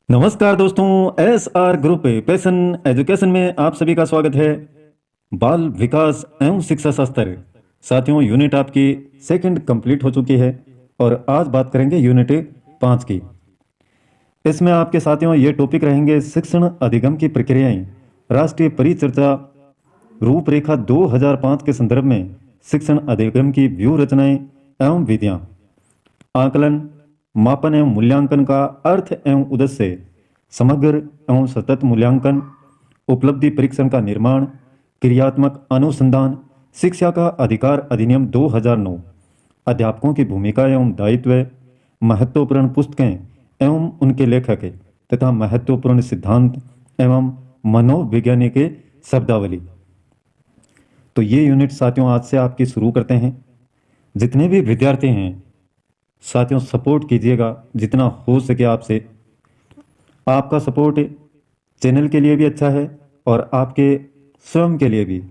नमस्कार दोस्तों, S R group passion education में आप सभी का स्वागत है। बाल विकास एवं शिक्षा शास्त्र साथियों, यूनिट आपकी सेकंड कंप्लीट हो चुकी है और आज बात करेंगे यूनिट 5 की। इसमें आपके साथियों ये टॉपिक रहेंगे शिक्षण अधिगम की प्रक्रियाएं, राष्ट्रीय परिचर्चा रूपरेखा 2005 के संदर्भ में शिक्षण अधिगम की व्यूह रचनाएं एवं विधियां, आकलन, मापन एवं मूल्यांकन का अर्थ एवं उद्देश्य, समग्र एवं सतत मूल्यांकन, उपलब्धि परीक्षण का निर्माण, क्रियात्मक अनुसंधान, शिक्षा का अधिकार अधिनियम 2009, अध्यापकों की भूमिका एवं दायित्व, महत्वपूर्ण पुस्तकें एवं उनके लेखक तथा महत्वपूर्ण सिद्धांत एवं मनोवैज्ञानिक शब्दावली। तो ये यूनिट साथियों आज से आपकी शुरू करते हैं। जितने भी विद्यार्थी हैं साथियों, सपोर्ट कीजिएगा जितना हो सके आपसे। आपका सपोर्ट चैनल के लिए भी अच्छा है और आपके स्वयं के लिए भी।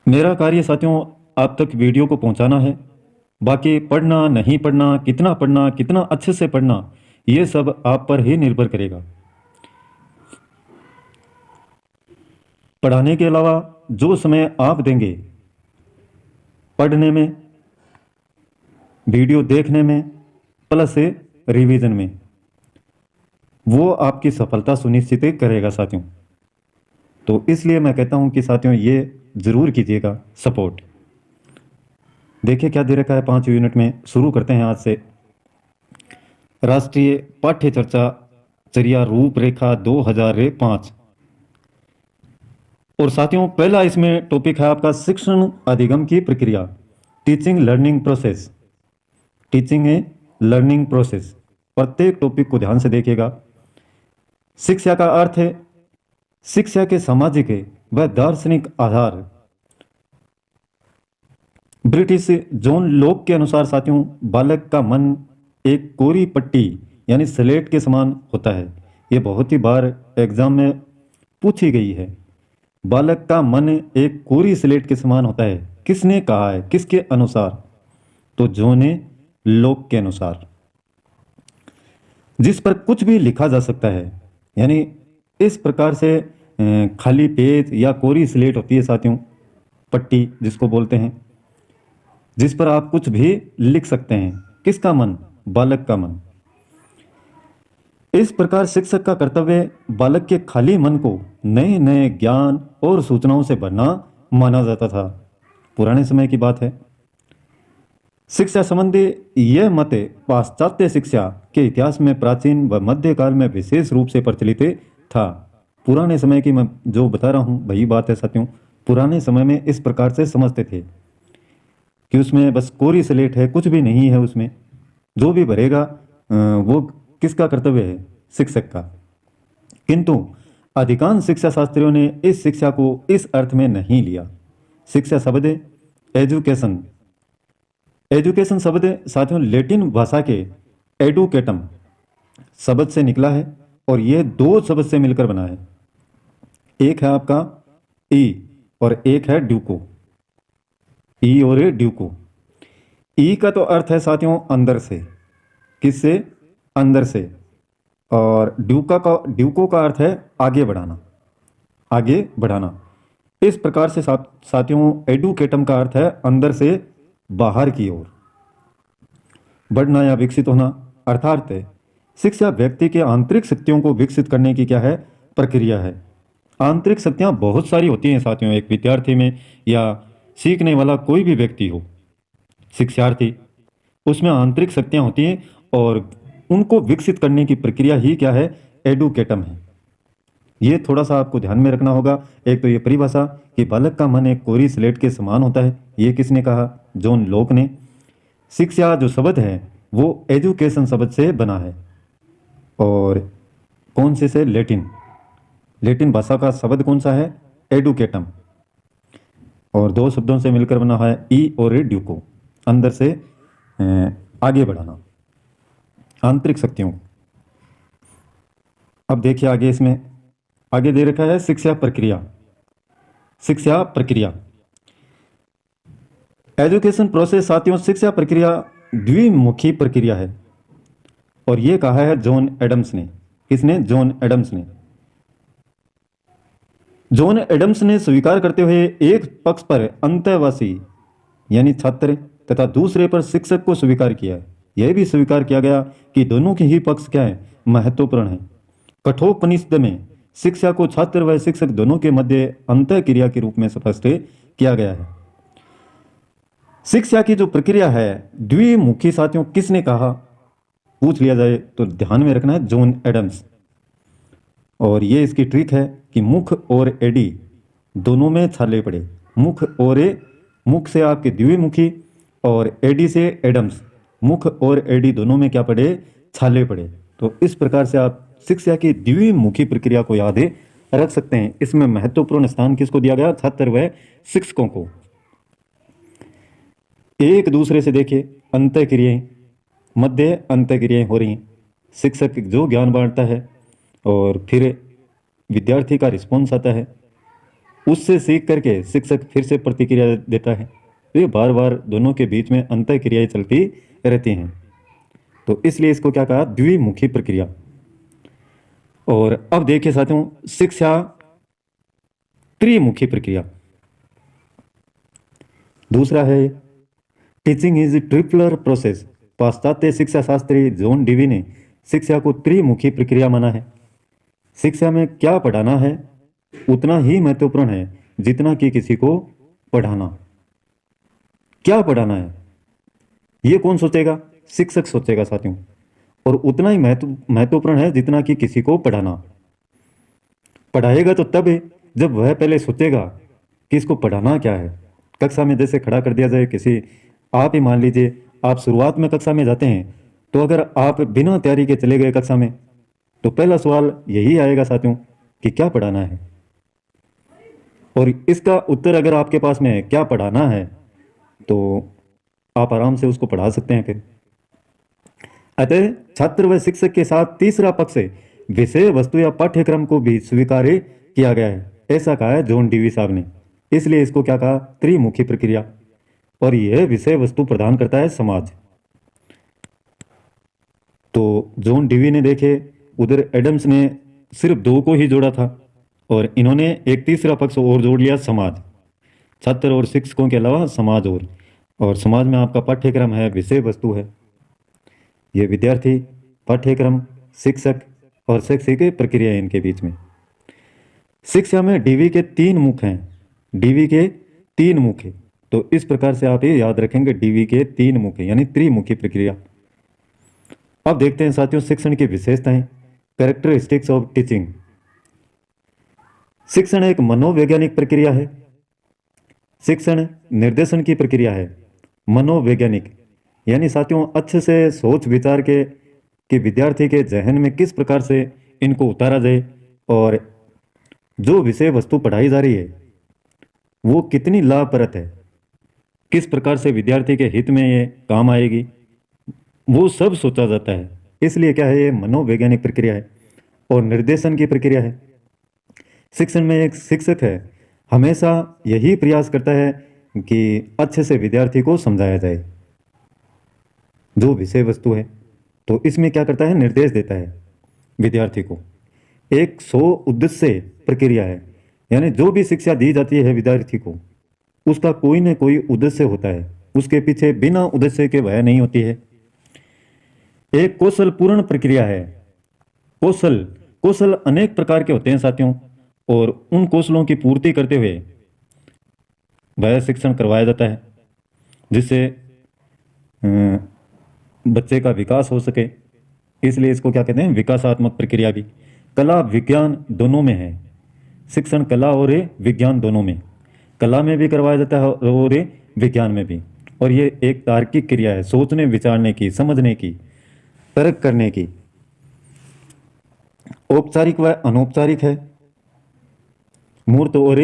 मेरा कार्य साथियों आप तक वीडियो को पहुंचाना है। बाकी पढ़ना नहीं पढ़ना, कितना पढ़ना, कितना अच्छे से पढ़ना, ये सब आप पर ही निर्भर करेगा। पढ़ाने के अलावा जो समय आप देंगे पढ़ने में, वीडियो देखने में, प्लस रिवीजन में, वो आपकी सफलता सुनिश्चित करेगा साथियों। तो इसलिए मैं कहता हूं कि साथियों ये जरूर कीजिएगा सपोर्ट। देखिए क्या दे रखा है 5 यूनिट में। शुरू करते हैं आज से। राष्ट्रीय पाठ्य चर्चा चर्या रूपरेखा 2005। और साथियों पहला इसमें टॉपिक है आपका शिक्षण अधिगम की प्रक्रिया, teaching learning process. Teaching learning process, प्रत्येक टॉपिक को ध्यान से देखिएगा। शिक्षा का अर्थ है शिक्षा के सामाजिक व दार्शनिक आधार। ब्रिटिश जॉन लॉक के अनुसार साथियों बालक का मन एक कोरी पट्टी यानी स्लेट के समान होता है। ये बहुत ही बार एग्जाम में पूछी गई है। बालक का मन एक कोरी स्लेट के समान होता है। किसने कहा है, किसके अनुसार? तो जॉन लॉक के अनुसार, जिस पर कुछ भी लिखा जा सकता है। यानी इस प्रकार से खाली पेज या कोरी स्लेट होती है साथियों, पट्टी जिसको बोलते हैं, जिस पर आप कुछ भी लिख सकते हैं। किसका मन? बालक का मन। इस प्रकार शिक्षक का कर्तव्य बालक के खाली मन को नए नए ज्ञान और सूचनाओं से भरना माना जाता था। पुराने समय की बात है। शिक्षा संबंधी यह मत पाश्चात्य शिक्षा के इतिहास में प्राचीन व मध्यकाल में विशेष रूप से प्रचलित था। पुराने समय की मैं जो बता रहा हूँ वही बात है साथियों। पुराने समय में इस प्रकार से समझते थे कि उसमें बस कोरी स्लेट है, कुछ भी नहीं है उसमें। जो भी भरेगा वो किसका कर्तव्य है? शिक्षक का। किंतु अधिकांश शिक्षा शास्त्रियों ने इस शिक्षा को इस अर्थ में नहीं लिया। शिक्षा शब्द एजुकेशन, एजुकेशन शब्द साथियों लैटिन भाषा के एडुकेटम शब्द से निकला है और यह 2 शब्द से मिलकर बना है। एक है आपका ई और एक है ड्यूको। ई और ड्यूको। ई का तो अर्थ है साथियों अंदर से। किससे? अंदर से। और ड्यूको का अर्थ है आगे बढ़ाना, आगे बढ़ाना। इस प्रकार से साथियों एडुकेटम का अर्थ है अंदर से बाहर की ओर बढ़ना या विकसित होना। अर्थात शिक्षा व्यक्ति के आंतरिक शक्तियों को विकसित करने की क्या है? प्रक्रिया है। आंतरिक शक्तियां बहुत सारी होती हैं साथियों एक विद्यार्थी में, या सीखने वाला कोई भी व्यक्ति हो, शिक्षार्थी, उसमें आंतरिक शक्तियां होती हैं और उनको विकसित करने की प्रक्रिया ही क्या है? एडुकेटम है। ये थोड़ा सा आपको ध्यान में रखना होगा। एक तो ये परिभाषा कि बालक का मन एक कोरी स्लेट के समान होता है, ये किसने कहा? जॉन लॉक ने। शिक्षा जो शब्द है वो एजुकेशन शब्द से बना है। और कौन से? लैटिन। लैटिन भाषा का शब्द कौन सा है? एडुकेटम। और 2 शब्दों से मिलकर बना है ई और ड्यूको। अंदर से आगे बढ़ाना, आंतरिक शक्तियों। अब देखिए आगे, इसमें आगे दे रखा है शिक्षा प्रक्रिया। शिक्षा प्रक्रिया, एजुकेशन प्रोसेस साथियों, शिक्षा प्रक्रिया द्विमुखी प्रक्रिया है। और ये कहा है जॉन एडम्स ने। किसने? जॉन एडम्स ने। जॉन एडम्स ने स्वीकार करते हुए एक पक्ष पर अंतःवासी यानी छात्र तथा दूसरे पर शिक्षक को स्वीकार किया है। यह भी स्वीकार किया गया कि दोनों के ही पक्ष क्या है? महत्वपूर्ण है। कठोपनिषद में शिक्षा को छात्र व शिक्षक दोनों के मध्य अंतः क्रिया के रूप में स्पष्ट किया गया है। शिक्षा की जो प्रक्रिया है द्विमुखी, साथियों किसने कहा पूछ लिया जाए तो ध्यान में रखना है जॉन एडम्स। और ये इसकी ट्रिक है कि मुख और एडी दोनों में छाले पड़े। मुख से आपके द्विमुखी और एडी से एडम्स, मुख और एडी दोनों में क्या पड़े? छाले पड़े। तो इस प्रकार से आप शिक्षा की द्विमुखी प्रक्रिया को याद रख सकते हैं। इसमें महत्वपूर्ण स्थान किसको दिया गया? छात्र व शिक्षकों को। एक दूसरे से देखिए अंतःक्रियाएं, मध्य अंतःक्रियाएं हो रही हैं। शिक्षक जो ज्ञान बांटता है और फिर विद्यार्थी का रिस्पॉन्स आता है, उससे सीख करके शिक्षक फिर से प्रतिक्रिया देता है। ये बार बार दोनों के बीच में अंतःक्रियाएं चलती रहती हैं। तो इसलिए इसको क्या कहा? द्विमुखी प्रक्रिया। और अब देखिए साथियों शिक्षा त्रिमुखी प्रक्रिया। दूसरा है टीचिंग इज ट्रिपलर प्रोसेस। पाश्चात्य शिक्षा शास्त्री जॉन डीवी ने शिक्षा को त्रिमुखी प्रक्रिया माना है। शिक्षा में क्या पढ़ाना है उतना ही महत्वपूर्ण है जितना कि किसी को पढ़ाना। क्या पढ़ाना है ये कौन सोचेगा? शिक्षक सोचेगा साथियों। और उतना ही महत्वपूर्ण है जितना कि किसी को पढ़ाना। पढ़ाएगा तो तब है जब वह पहले सोचेगा कि इसको पढ़ाना क्या है। कक्षा में जैसे खड़ा कर दिया जाए किसी, आप ही मान लीजिए आप शुरुआत में कक्षा में जाते हैं, तो अगर आप बिना तैयारी के चले गए कक्षा में तो पहला सवाल यही आएगा साथियों कि क्या पढ़ाना है। और इसका उत्तर अगर आपके पास में क्या पढ़ाना है तो आप आराम से उसको पढ़ा सकते हैं फिर। अतः छात्र व शिक्षक के साथ तीसरा पक्ष विषय वस्तु या पाठ्यक्रम को भी स्वीकार किया गया है, ऐसा कहा है जॉन डीवी साहब ने। इसलिए इसको क्या कहा? त्रिमुखी प्रक्रिया। और यह विषय वस्तु प्रदान करता है समाज। तो जॉन डीवी ने देखे, उधर एडम्स ने सिर्फ दो को ही जोड़ा था और इन्होंने एक तीसरा पक्ष और जोड़ लिया, समाज। छात्र और शिक्षकों के अलावा समाज और समाज में आपका पाठ्यक्रम है, विषय वस्तु है। ये विद्यार्थी, पाठ्यक्रम, शिक्षक और शैक्षिक प्रक्रिया है इनके बीच में। शिक्षा में डीवी के 3 मुख हैं। डीवी के 3 मुख हैं। तो इस प्रकार से आप ये याद रखेंगे, डीवी के 3 मुख यानी त्रिमुखी प्रक्रिया। अब देखते हैं साथियों शिक्षण की विशेषताएं, कैरेक्टरिस्टिक्स ऑफ टीचिंग। शिक्षण एक मनोवैज्ञानिक प्रक्रिया है। शिक्षण निर्देशन की प्रक्रिया है। मनोवैज्ञानिक यानी साथियों अच्छे से सोच विचार के कि विद्यार्थी के जहन में किस प्रकार से इनको उतारा जाए और जो विषय वस्तु पढ़ाई जा रही है वो कितनी लाभप्रद है, किस प्रकार से विद्यार्थी के हित में ये काम आएगी, वो सब सोचा जाता है। इसलिए क्या है, ये मनोवैज्ञानिक प्रक्रिया है और निर्देशन की प्रक्रिया है। शिक्षण में एक शिक्षक है हमेशा यही प्रयास करता है कि अच्छे से विद्यार्थी को समझाया जाए जो विषय वस्तु है। तो इसमें क्या करता है, निर्देश देता है विद्यार्थी को। एक 100 उद्देश्य प्रक्रिया है, यानी जो भी शिक्षा दी जाती है विद्यार्थी को उसका कोई न कोई उद्देश्य होता है, उसके पीछे बिना उद्देश्य के वह नहीं होती है। एक कौशल पूर्ण प्रक्रिया है। कौशल अनेक प्रकार के होते हैं साथियों, और उन कौशलों की पूर्ति करते हुए वह शिक्षण करवाया जाता है जिससे बच्चे का विकास हो सके। इसलिए इसको क्या कहते हैं, विकासात्मक प्रक्रिया भी। कला विज्ञान दोनों में है शिक्षण, कला और विज्ञान दोनों में। कला में भी करवाया जाता है और विज्ञान में भी। और ये एक तार्किक क्रिया है, सोचने विचारने की, समझने की, तर्क करने की। औपचारिक व अनौपचारिक है, मूर्त और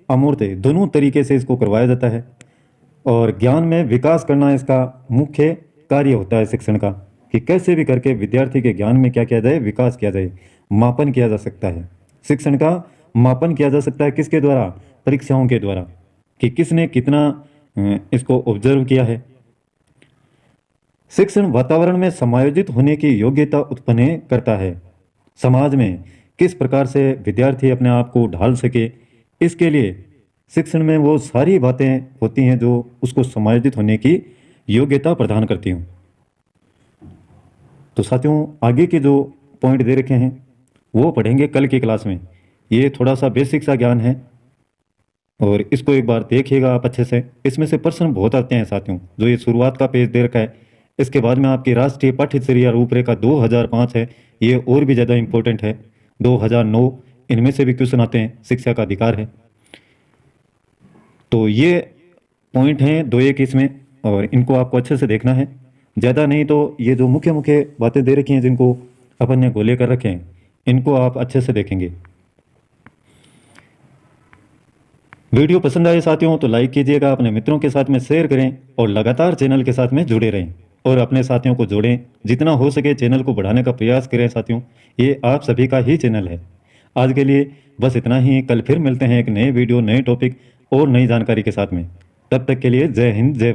अमूर्त दोनों तरीके से इसको करवाया जाता है। और ज्ञान में विकास करना इसका मुख्य कार्य होता है शिक्षण का, कि कैसे भी करके विद्यार्थी के ज्ञान में क्या किया जाए, विकास किया जाए, मापन किया जा सकता है। शिक्षण का मापन किया जा सकता है किसके द्वारा, परीक्षाओं के द्वारा, कि किसने कितना इसको ऑब्जर्व किया है। शिक्षण वातावरण में समायोजित होने की योग्यता उत्पन्न करता है। समाज में किस प्रकार से विद्यार्थी अपने आप को ढाल सके, इसके लिए शिक्षण में वो सारी बातें होती हैं जो उसको समायोजित होने की योग्यता प्रदान करती हूँ। तो साथियों, आगे के जो पॉइंट दे रखे हैं वो पढ़ेंगे कल की क्लास में। ये थोड़ा सा बेसिक सा ज्ञान है और इसको एक बार देखिएगा आप अच्छे से। इसमें से प्रश्न बहुत आते हैं साथियों। जो ये शुरुआत का पेज दे रखा है, इसके बाद में आपकी राष्ट्रीय पाठ्यचर्या रूपरेखा 2005 है, ये और भी ज़्यादा इंपॉर्टेंट है। 2009, इनमें से भी क्वेश्चन आते हैं। शिक्षा का अधिकार है। तो ये पॉइंट हैं 2-1 इसमें, और इनको आपको अच्छे से देखना है। ज़्यादा नहीं तो ये जो मुख्य मुख्य बातें दे रखी हैं जिनको अपन ने गोले कर रखे हैं, इनको आप अच्छे से देखेंगे। वीडियो पसंद आए साथियों तो लाइक कीजिएगा, अपने मित्रों के साथ में शेयर करें और लगातार चैनल के साथ में जुड़े रहें और अपने साथियों को जोड़ें। जितना हो सके चैनल को बढ़ाने का प्रयास करें साथियों, ये आप सभी का ही चैनल है। आज के लिए बस इतना ही। कल फिर मिलते हैं एक नए वीडियो, नए टॉपिक और नई जानकारी के साथ में। तब तक के लिए जय हिंद, जय